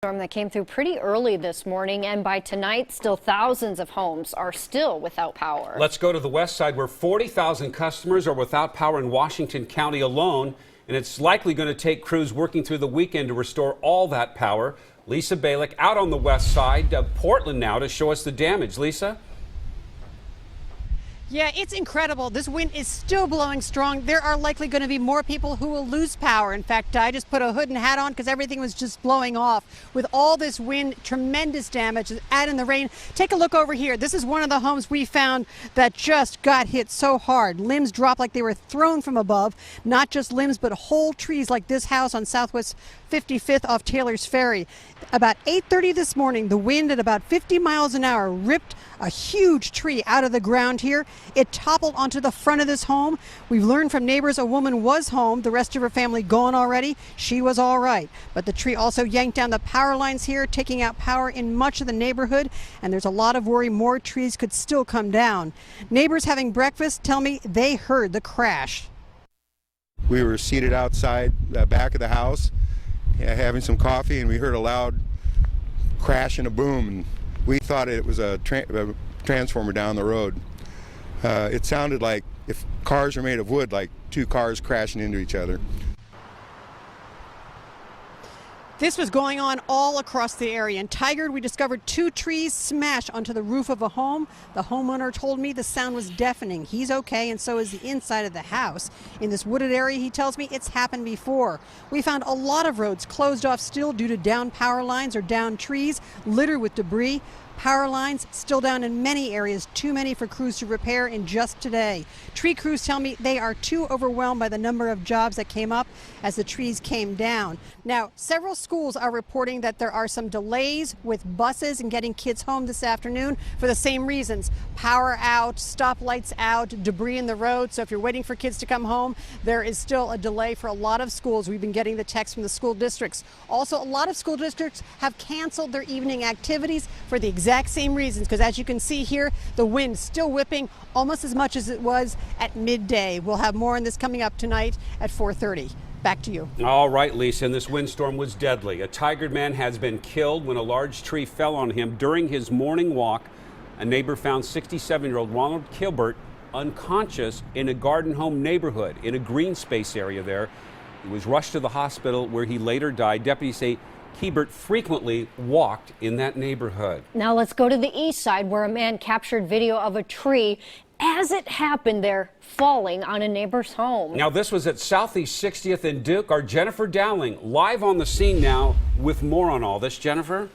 Storm that came through pretty early this morning, and by tonight, still thousands of homes are still without power. Let's go to the west side, where 40,000 customers are without power in Washington County alone, and it's likely going to take crews working through the weekend to restore all that power. Lisa Balick out on the west side of Portland now to show us the damage. Lisa? Yeah, it's incredible. This wind is still blowing strong. There are likely going to be more people who will lose power. In fact, I just put a hood and hat on because everything was just blowing off. With all this wind, tremendous damage, add in the rain. Take a look over here. This is one of the homes we found that just got hit so hard. Limbs dropped like they were thrown from above. Not just limbs, but whole trees like this house on Southwest 55th off Taylor's Ferry. About 8:30 this morning, the wind at about 50 miles an hour ripped a huge tree out of the ground here. It toppled onto the front of this home. We've learned from neighbors a woman was home, the rest of her family gone already. She was all right. But the tree also yanked down the power lines here, taking out power in much of the neighborhood. And there's a lot of worry more trees could still come down. Neighbors having breakfast tell me they heard the crash. We were seated outside the back of the house, having some coffee, and we heard a loud crash and a boom, and we thought it was a transformer down the road. It sounded like, if cars are made of wood, like two cars crashing into each other. This was going on all across the area. In Tigard, we discovered two trees smashed onto the roof of a home. The homeowner told me the sound was deafening. He's okay, and so is the inside of the house. In this wooded area, he tells me it's happened before. We found a lot of roads closed off still due to down power lines or down trees, littered with debris. Power lines still down in many areas, too many for crews to repair in just today. Tree crews tell me they are too overwhelmed by the number of jobs that came up as the trees came down. Now, several schools are reporting that there are some delays with buses and getting kids home this afternoon for the same reasons. Power out, stoplights out, debris in the road. So if you're waiting for kids to come home, there is still a delay for a lot of schools. We've been getting the text from the school districts. Also, a lot of school districts have canceled their evening activities for the exact same reasons, because as you can see here, the wind still whipping almost as much as it was at midday. We'll have more on this coming up tonight at 4:30. Back to you. All right, Lisa, and this windstorm was deadly. A Tigard man has been killed when a large tree fell on him during his morning walk. A neighbor found 67-year-old Ronald Kilbert unconscious in a Garden Home neighborhood in a green space area there. He was rushed to the hospital where he later died. Deputies say Kilbert frequently walked in that neighborhood. Now let's go to the east side, where a man captured video of a tree as it happened there falling on a neighbor's home. Now this was at Southeast 60th and Duke. Our Jennifer Dowling live on the scene now with more on all this. Jennifer?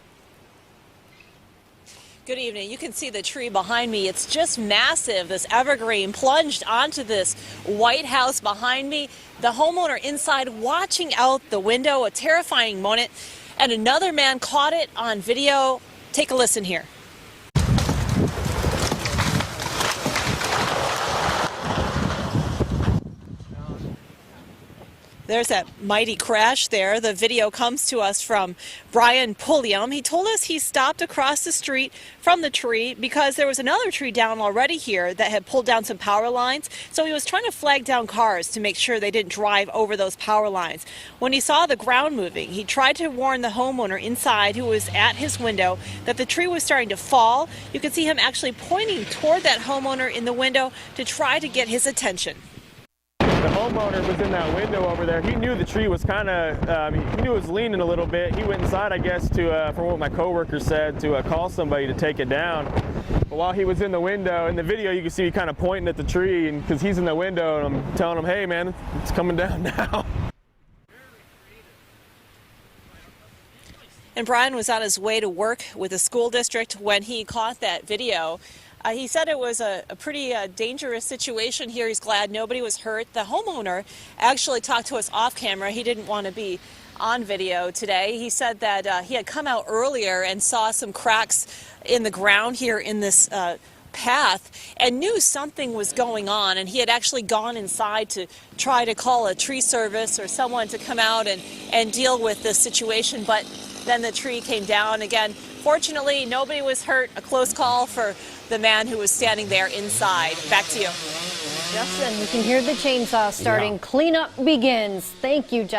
Good evening. You can see the tree behind me. It's just massive. This evergreen plunged onto this White House behind me. The homeowner inside watching out the window, a terrifying moment. And another man caught it on video. Take a listen here. There's that mighty crash there. The video comes to us from Brian Pulliam. He told us he stopped across the street from the tree because there was another tree down already here that had pulled down some power lines. So he was trying to flag down cars to make sure they didn't drive over those power lines. When he saw the ground moving, he tried to warn the homeowner inside who was at his window that the tree was starting to fall. You can see him actually pointing toward that homeowner in the window to try to get his attention. The homeowner was in that window over there. He knew the tree was kind of, he knew it was leaning a little bit. He went inside, I guess, to, from what my coworker said, to call somebody to take it down. But while he was in the window, in the video, you can see he kind of pointing at the tree, and because he's in the window, and I'm telling him, hey, man, it's coming down now. And Brian was on his way to work with the school district when he caught that video. He said it was a pretty dangerous situation here. He's glad nobody was hurt. The homeowner actually talked to us off camera. He didn't want to be on video today. He said that he had come out earlier and saw some cracks in the ground here in this path and knew something was going on, and he had actually gone inside to try to call a tree service or someone to come out and deal with this situation, but then the tree came down again. Fortunately, nobody was hurt. A close call for the man who was standing there inside. Back to you. Yes, and we can hear the chainsaw starting. Yeah. Cleanup begins. Thank you, John.